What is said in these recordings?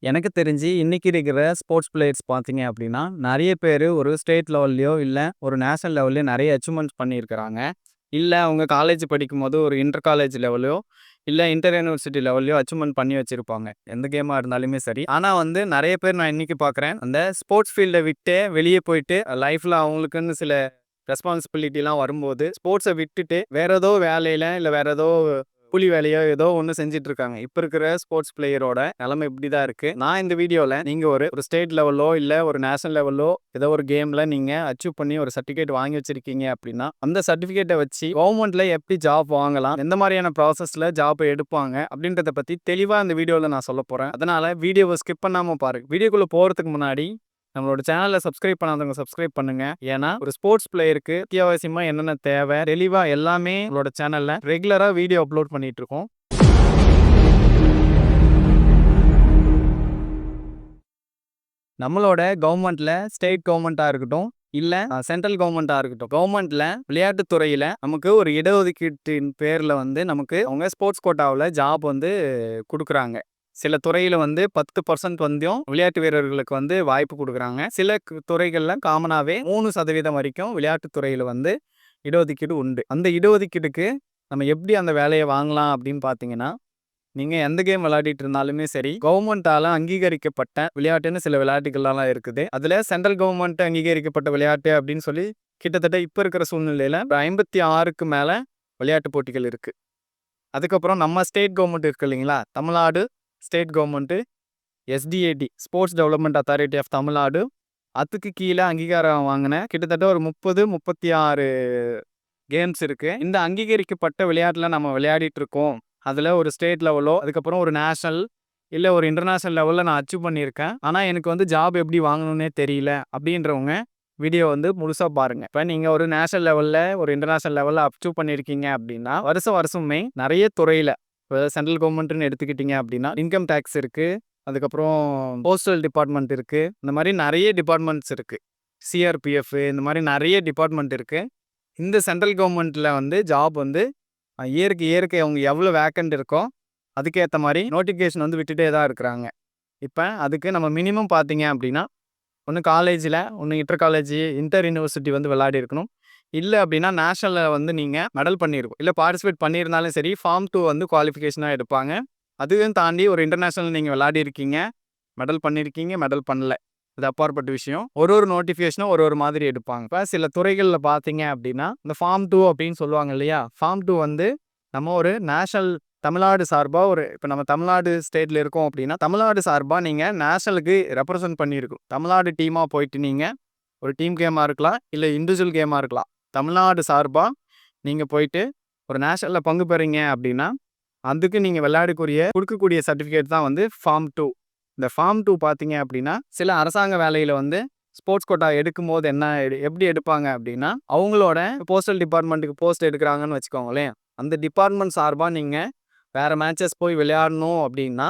எனக்கு தெரிஞ்சு இன்னைக்கு இருக்கிற ஸ்போர்ட்ஸ் பிளேயர்ஸ் பார்த்தீங்க அப்படின்னா, நெறைய பேரு ஒரு ஸ்டேட் லெவல்லயோ, இல்ல ஒரு நேஷனல் லெவல்லயோ நெறைய அச்சீவ்மெண்ட்ஸ் பண்ணியிருக்கிறாங்க. இல்ல அவங்க காலேஜ் படிக்கும்போது ஒரு இன்டர் காலேஜ் லெவலோ, இல்ல இன்டர் யூனிவர்சிட்டி லெவல்லயோ அச்சீவ்மெண்ட் பண்ணி வச்சிருப்பாங்க. எந்த கேமா இருந்தாலுமே சரி. ஆனா வந்து நெறைய பேர் நான் இன்னைக்கு பார்க்குறேன், அந்த ஸ்போர்ட்ஸ் ஃபீல்ட விட்டே வெளிய போயிட்டு லைஃப்ல அவங்களுக்குன்னு சில ரெஸ்பான்சிபிலிட்டிலாம் வரும்போது, ஸ்போர்ட்ஸ விட்டுட்டு வேற ஏதோ வேலையில, இல்ல வேற ஏதோ கூலி வேலையோ ஏதோ ஒண்ணு செஞ்சுட்டு இருக்காங்க. இப்ப இருக்கிற ஸ்போர்ட்ஸ் பிளேயரோட நிலைமை இப்படி தான் இருக்கு. நான் இந்த வீடியோல நீங்க ஒரு ஒரு ஸ்டேட் லெவலோ, இல்ல ஒரு நேஷனல் லெவலோ ஏதோ ஒரு கேம்ல நீங்க அச்சீவ் பண்ணி ஒரு சர்டிஃபிகேட் வாங்கி வச்சிருக்கீங்க அப்படின்னா, அந்த சர்டிஃபிகேட்ட வச்சு கவர்மெண்ட்ல எப்படி ஜாப் வாங்கலாம்? எந்த மாதிரியான ப்ராசஸ்ல ஜாப் எடுப்பாங்க? அப்படின்றத பத்தி தெளிவா இந்த வீடியோல நான் சொல்லப் போறேன். அதனால வீடியோவ ஸ்கிப் பண்ணாம பாருங்க. வீடியோக்குள்ள போறதுக்கு முன்னாடி நம்மளோட சேனல சப்ஸ்கிரைப் பண்ணாதவங்க சப்ஸ்கிரைப் பண்ணுங்க. ஏன்னா, ஒரு ஸ்போர்ட்ஸ் பிளேயருக்கு அத்தியாவசியமா என்னென்ன தேவை, தெளிவா எல்லாமே நம்மளோட சேனல்ல ரெகுலரா வீடியோ அப்லோட் பண்ணிட்டு இருக்கோம். நம்மளோட கவர்மெண்ட்ல ஸ்டேட் கவர்மெண்ட்டா இருக்கட்டும், இல்ல சென்ட்ரல் கவர்மெண்ட்டா இருக்கட்டும். கவர்மெண்ட்ல விளையாட்டுத் துறையில நமக்கு ஒரு இடஒதுக்கீட்டின் பேர்ல வந்து நமக்கு அவங்க ஸ்போர்ட்ஸ் கோட்டாவுல ஜாப் வந்து குடுக்குறாங்க. சில துறையில வந்து 10% வந்தும் விளையாட்டு வீரர்களுக்கு வந்து வாய்ப்பு குடுக்குறாங்க. சில துறைகள்ல காமனாவே 3% வரைக்கும் விளையாட்டுத் துறையில வந்து இடஒதுக்கீடு உண்டு. அந்த இடஒதுக்கீடுக்கு நம்ம எப்படி அந்த வேலைய வாங்கலாம் அப்படின்னு பார்த்தீங்கன்னா, நீங்க எந்த கேம் விளையாடிட்டு இருந்தாலுமே சரி, கவர்மெண்ட்டால அங்கீகரிக்கப்பட்ட விளையாட்டுன்னு சில விளையாட்டுகள்லாம் இருக்குது. அதுல சென்ட்ரல் கவர்மெண்ட் அங்கீகரிக்கப்பட்ட விளையாட்டு அப்படின்னு சொல்லி கிட்டத்தட்ட இப்ப இருக்கிற சூழ்நிலையில 56க்கு மேல விளையாட்டு போட்டிகள் இருக்கு. அதுக்கப்புறம் நம்ம ஸ்டேட் கவர்மெண்ட் இருக்கு இல்லைங்களா? Tamil Nadu state government SDAT sports development authority of Tamil Nadu அதுக்கு கீழ அங்கீகாரம் வாங்குன கிட்டத்தட்ட ஒரு 30, 36 கேம்ஸ் இருக்கு. இந்த அங்கீகரிக்கப்பட்ட விளையாட்டுல நம்ம விளையாடிட்டு இருக்கோம். அதுல ஒரு ஸ்டேட் லெவலோ, அதுக்கப்புறம் ஒரு நேஷனல், இல்ல ஒரு இன்டர்நேஷனல் லெவல்ல நான் அச்சீவ் பண்ணியிருக்கேன். ஆனா எனக்கு வந்து ஜாப் எப்படி வாங்கணும்னே தெரியல அப்படின்றவங்க வீடியோ வந்து முழுசா பாருங்க. இப்ப நீங்க ஒரு நேஷனல் லெவல்ல, ஒரு இன்டர்நேஷனல் லெவல்ல அச்சீவ் பண்ணியிருக்கீங்க அப்படின்னா, வருஷமே நெறைய துறையில இப்ப சென்ட்ரல் கவர்மெண்ட்ன்னு எடுத்துக்கிட்டீங்க அப்படின்னா, இன்கம் டாக்ஸ் இருக்கு. அதுக்கப்புறம் போஸ்டல் டிபார்ட்மெண்ட் இருக்கு. இந்த மாரி நெறைய டிபார்ட்மெண்ட்ஸ் இருக்கு. சிஆர்பிஎஃப் இந்த மாரி நெறைய டிபார்ட்மெண்ட் இருக்கு. இந்த சென்ட்ரல் கவர்மெண்ட்ல வந்து ஜாப் வந்து இயருக்கு இயருக்கு அவங்க எவ்வளோ வேக்கன்ட் இருக்கோ, அதுக்கேத்த மாரி நோட்டிஃபிகேஷன் வந்து விட்டுட்டே தான் இருக்கிறாங்க. இப்ப அதுக்கு நம்ம மினிமம் பார்த்தீங்க அப்படின்னா, ஒண்ணு காலேஜ்ல, ஒண்ணு இன்டர் யூனிவர்சிட்டி வந்து விளையாடி இருக்கணும். இல்ல அப்படின்னா நேஷனல்ல வந்து நீங்க மெடல் பண்ணியிருக்கணும். இல்ல பார்ட்டிசிபேட் பண்ணியிருந்தாலும் சரி, ஃபார்ம் 2 வந்து குவாலிஃபிகேஷனா எடுப்பாங்க. அதையும் தாண்டி ஒரு இன்டர்நேஷனல் நீங்க விளையாடி இருக்கீங்க, மெடல் பண்ணியிருக்கீங்க, மெடல் பண்ணல. அது அப்பாற்பட்ட விஷயம். ஒரு ஒரு நோட்டிஃபிகேஷனும் ஒரு ஒரு மாதிரி எடுப்பாங்க. இப்ப சில துறைகள்ல பார்த்தீங்க அப்படின்னா, இந்த ஃபார்ம் 2 அப்படின்னு சொல்லுவாங்க இல்லையா? ஃபார்ம் 2 வந்து நம்ம ஒரு நேஷனல் தமிழ்நாடு சார்பா இப்ப நம்ம தமிழ்நாடு ஸ்டேட்ல இருக்கோம் அப்படின்னா, தமிழ்நாடு சார்பா நீங்க நேஷனலுக்கு ரெப்ரசென்ட் பண்ணியிருக்கணும். தமிழ்நாடு டீமா போயிட்டு நீங்க ஒரு டீம் கேமா இருக்கலாம், இல்ல இண்டிவிஜுவல் கேமா இருக்கலாம். தமிழ்நாடு சார்பா நீங்க போயிட்டு ஒரு நேஷனல்ல பங்கு பெறீங்க அப்படின்னா, அதுக்கு நீங்க குடுக்கக்கூடிய சர்டிஃபிகேட் தான் வந்து ஃபார்ம் 2. இந்த ஃபார்ம் 2 பார்த்தீங்க அப்படின்னா, சில அரசாங்க வேலையில வந்து ஸ்போர்ட்ஸ் கோட்டா எடுக்கும்போது எப்படி எடுப்பாங்க அப்படின்னா, அவங்களோட போஸ்டல் டிபார்ட்மெண்ட்டுக்கு போஸ்ட் எடுக்குறாங்கன்னு வச்சுக்கோங்களேன். அந்த டிபார்ட்மெண்ட் சார்பா நீங்க வேற மேட்சஸ் போய் விளையாடணும் அப்படின்னா,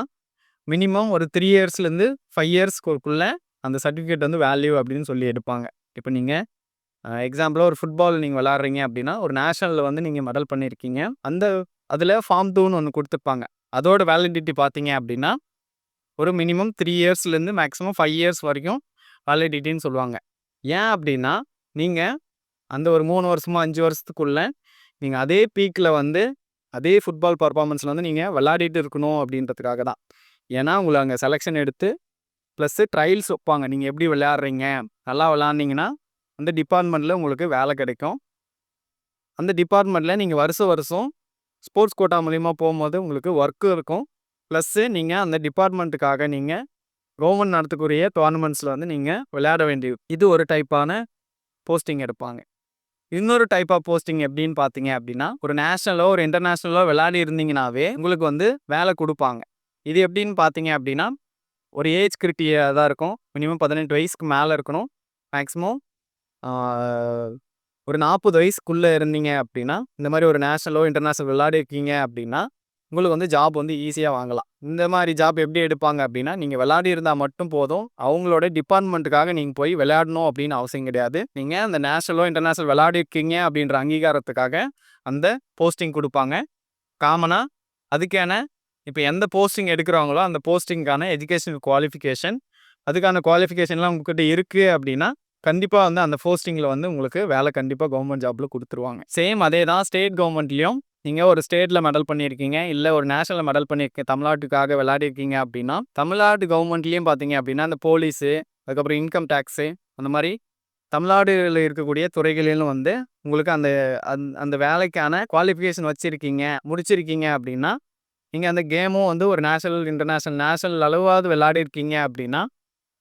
மினிமம் ஒரு 3 இயர்ஸ்லேருந்து 5 இயர்ஸ்க்குள்ள அந்த சர்டிஃபிகேட் வந்து வேல்யூ அப்படின்னு சொல்லி எடுப்பாங்க. இப்ப நீங்க எக்ஸாம்பிளா ஒரு ஃபுட்பால் நீங்க விளையாடுறீங்க அப்படின்னா, ஒரு நேஷனல்ல வந்து நீங்க மெடல் பண்ணியிருக்கீங்க. அதுல ஃபார்ம் 2ன்னு ஒண்ணு குடுத்துருப்பாங்க. அதோட வேலிடிட்டி பார்த்தீங்க அப்படின்னா, ஒரு மினிமம் 3 இயர்ஸ்லேருந்து மேக்ஸிமம் 5 இயர்ஸ் வரைக்கும் வேலிடிட்டின்னு சொல்லுவாங்க. ஏன் அப்படின்னா, நீங்க அந்த ஒரு 3 வருஷமோ, 5 வருஷத்துக்குள்ள நீங்க அதே பீக்ல வந்து, அதே ஃபுட்பால் பெர்ஃபார்மன்ஸ்ல வந்து நீங்க விளையாடிட்டு இருக்கணும் அப்படின்றதுக்காக தான். ஏன்னா, உங்கள அங்க செலக்ஷன் எடுத்து ப்ளஸ் ட்ரையல்ஸ் வைப்பாங்க. நீங்க எப்படி விளையாடுறீங்க? நல்லா விளையாண்டீங்கன்னா, அந்த டிபார்ட்மெண்ட்ல உங்களுக்கு வேலை கிடைக்கும். அந்த டிபார்ட்மெண்ட்ல நீங்க வருஷம் ஸ்போர்ட்ஸ் கோட்டா மூலியமா போம்போது உங்களுக்கு ஒர்க்கும் இருக்கும். ப்ளஸ் நீங்க அந்த டிபார்ட்மெண்ட்டுக்காக நீங்க கவர்மெண்ட் நடத்தக்கூடிய டோர்னமெண்ட்ஸ்ல வந்து நீங்க விளையாட இது ஒரு டைப்பான போஸ்டிங் எடுப்பாங்க. இன்னொரு டைப் ஆஃப் போஸ்டிங் எப்படின்னு பார்த்தீங்க அப்படின்னா, ஒரு நேஷனலோ, ஒரு இன்டர்நேஷனலோ விளையாடி இருந்தீங்கனாவே, உங்களுக்கு வந்து வேலை குடுப்பாங்க. இது எப்படின்னு பார்த்தீங்க அப்படின்னா, ஒரு ஏஜ் கிரிட்டீரியா தான் இருக்கும். மினிமம் 18 வயசுக்கு மேல இருக்கணும். மேக்ஸிமம் ஆ ஒரு 40 வயசுக்குள்ள இருந்தீங்க அப்படின்னா, இந்த மாரி ஒரு நேஷனலோ, இன்டர்நேஷனல் விளையாடிருக்கீங்க அப்படின்னா, உங்களுக்கு வந்து ஜாப் வந்து ஈஸியா வாங்கலாம். இந்த மாரி ஜாப் எப்படி எடுப்பாங்க அப்படின்னா, நீங்க விளையாடி இருந்தா மட்டும் போதும். அவங்களோட டிபார்ட்மெண்ட்டுக்காக நீங்க போய் விளையாடணும் அப்படின்னு அவசியம் கிடையாது. நீங்க அந்த நேஷனலோ, இன்டர்நேஷனல் விளையாடிருக்கீங்க அப்படின்ற அங்கீகாரத்துக்காக அந்த போஸ்டிங் குடுப்பாங்க. காமனா அதுக்கான இப்போ எந்த போஸ்டிங் எடுக்கிறாங்களோ அந்த போஸ்டிங்கான எஜுகேஷனல் குவாலிஃபிகேஷன், அதுக்கான குவாலிஃபிகேஷன்லாம் உங்ககிட்ட இருக்குது அப்படின்னா கண்டிப்பாக வந்து அந்த போஸ்டிங்கில் வந்து உங்களுக்கு வேலை கண்டிப்பாக கவர்மெண்ட் ஜாப்பில் கொடுத்துருவாங்க. சேம் அதே தான் ஸ்டேட் கவர்மெண்ட்லேயும் நீங்கள் ஒரு ஸ்டேட்டில் மெடல் பண்ணியிருக்கீங்க, இல்லை ஒரு நேஷனலில் மெடல் பண்ணியிருக்கீங்க, தமிழ்நாட்டுக்காக விளையாடிருக்கீங்க அப்படின்னா தமிழ்நாடு கவர்மெண்ட்லேயும் பார்த்தீங்க அப்படின்னா அந்த போலீஸு, அதுக்கப்புறம் இன்கம் டேக்ஸு, அந்த மாதிரி தமிழ்நாடுல இருக்கக்கூடிய துறைகளிலும் வந்து உங்களுக்கு அந்த அந்த வேலைக்கான குவாலிஃபிகேஷன் வச்சுருக்கீங்க, முடிச்சிருக்கீங்க அப்படின்னா நீங்கள் அந்த கேமும் வந்து ஒரு நேஷனல், நேஷனல் அளவாவது விளையாடிருக்கீங்க அப்படின்னா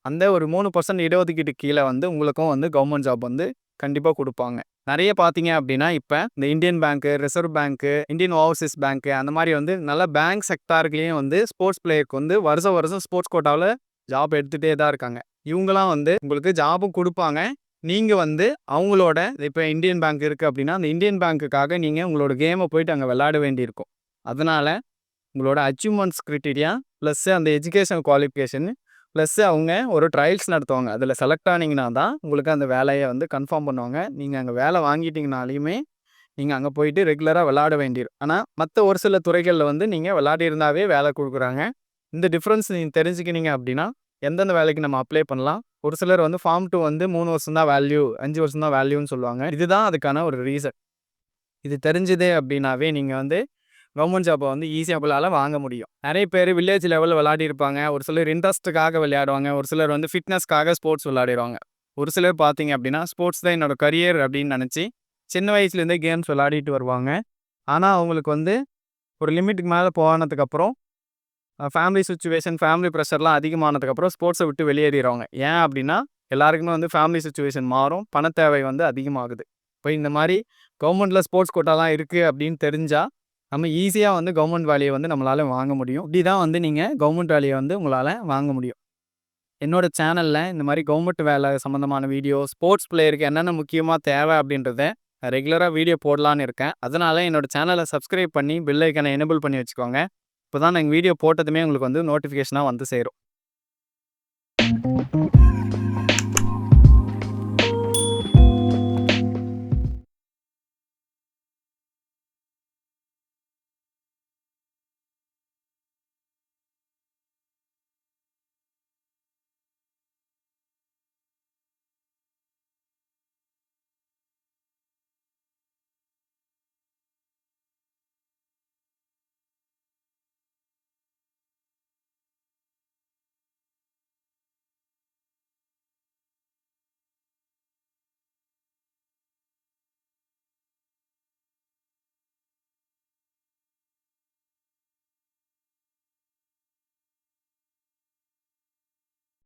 அந்த ஒரு 3% இடஒதுக்கீட்டு கீழே வந்து உங்களுக்கும் வந்து கவர்மெண்ட் ஜாப் வந்து கண்டிப்பாக கொடுப்பாங்க. நிறைய பார்த்தீங்க அப்படின்னா இப்போ இந்த இந்தியன் பேங்க்கு, ரிசர்வ் பேங்க்கு, இந்தியன் ஓவர்சீஸ் பேங்க்கு, அந்த மாதிரி வந்து நல்ல பேங்க் செக்டாருக்குலேயும் வந்து ஸ்போர்ட்ஸ் பிளேயருக்கு வந்து வருஷம் ஸ்போர்ட்ஸ் கோட்டாவில் ஜாப் எடுத்துகிட்டே தான் இருக்காங்க. இவங்களாம் வந்து உங்களுக்கு ஜாபும் கொடுப்பாங்க. நீங்கள் வந்து அவங்களோட இப்போ இந்தியன் பேங்க் இருக்குது அப்படின்னா அந்த இந்தியன் பேங்க்குக்காக நீங்கள் உங்களோட கேமை போயிட்டு அங்கே விளையாட வேண்டியிருக்கும். அதனால் உங்களோட அச்சீவ்மெண்ட்ஸ் க்ரைட்டீரியா ப்ளஸ் அந்த எஜுகேஷன் குவாலிஃபிகேஷன் ப்ளஸ் அவங்க ஒரு ட்ரையல்ஸ் நடத்துவாங்க. அதில் செலக்ட் ஆனீங்கன்னா தான் உங்களுக்கு அந்த வேலையை வந்து கன்ஃபார்ம் பண்ணுவாங்க. நீங்கள் அங்கே வேலை வாங்கிட்டீங்கனாலையுமே நீங்கள் அங்கே போயிட்டு ரெகுலராக விளையாட வேண்டியிருக்கும். ஆனால் மற்ற ஒரு சில துறைகளில் வந்து நீங்கள் விளையாடிருந்தாவே வேலை கொடுக்குறாங்க. இந்த டிஃப்ரென்ஸ் நீங்கள் தெரிஞ்சுக்கினீங்க அப்படின்னா எந்தெந்த வேலைக்கு நம்ம அப்ளை பண்ணலாம். ஒரு சிலர் வந்து ஃபார்ம் 2 வந்து 3 வருஷம் தான் வேல்யூ, 5 வருஷம் தான் வேல்யூன்னு சொல்லுவாங்க. இதுதான் அதுக்கான ஒரு ரீசன். இது தெரிஞ்சுது அப்படின்னாவே நீங்கள் வந்து கவர்மெண்ட் ஜாப்பை வந்து ஈஸியாக உங்களால் வாங்க முடியும். நிறைய பேர் வில்லேஜ் லெவலில் விளையாடிருப்பாங்க, ஒரு சிலர் இன்ட்ரெஸ்ட்டுக்காக விளையாடுவாங்க, ஒரு சிலர் வந்து ஃபிட்னஸ்க்காக ஸ்போர்ட்ஸ் விளையாடிடுவாங்க. ஒரு சிலர் பார்த்தீங்க அப்படின்னா ஸ்போர்ட்ஸ் தான் என்னோட கரியர் அப்படின்னு நினச்சி சின்ன வயசுலேருந்தே கேம்ஸ் விளையாடிட்டு வருவாங்க. ஆனால் அவங்களுக்கு வந்து ஒரு லிமிட்டுக்கு மேலே போனதுக்கப்புறம் ஃபேமிலி சுச்சுவேஷன், ஃபேமிலி ப்ரெஷர்லாம் அதிகமானதுக்கப்புறம் ஸ்போர்ட்ஸை விட்டு வெளியேறிடுவாங்க. ஏன் அப்படின்னா எல்லாருக்குமே வந்து ஃபேமிலி சுச்சுவேஷன் மாறும், பண தேவை வந்து அதிகமாகுது. இப்போ இந்த மாதிரி கவர்மெண்ட்டில் ஸ்போர்ட்ஸ் கோட்டாலாம் இருக்குது அப்படின்னு தெரிஞ்சால் நம்ம ஈஸியாக வந்து கவர்மெண்ட் வேலையை வந்து நம்மளால் வாங்க முடியும். இப்படி தான் வந்து நீங்கள் கவர்மெண்ட் வேலையை வந்து உங்களால் வாங்க முடியும். என்னோட சேனலில் இந்த மாதிரி கவர்மெண்ட் வேலை சம்மந்தமான வீடியோ, ஸ்போர்ட்ஸ் பிளேயருக்கு என்னென்ன முக்கியமாக தேவை அப்படின்றத ரெகுலராக வீடியோ போடலான்னு இருக்கேன். அதனால் என்னோட சேனலை சப்ஸ்கிரைப் பண்ணி பெல் ஐக்கானை எனேபிள் பண்ணி வச்சுக்கோங்க. இப்போ தான் நாங்கள் வீடியோ போட்டதுமே உங்களுக்கு வந்து நோட்டிஃபிகேஷனாக வந்து சேரும்.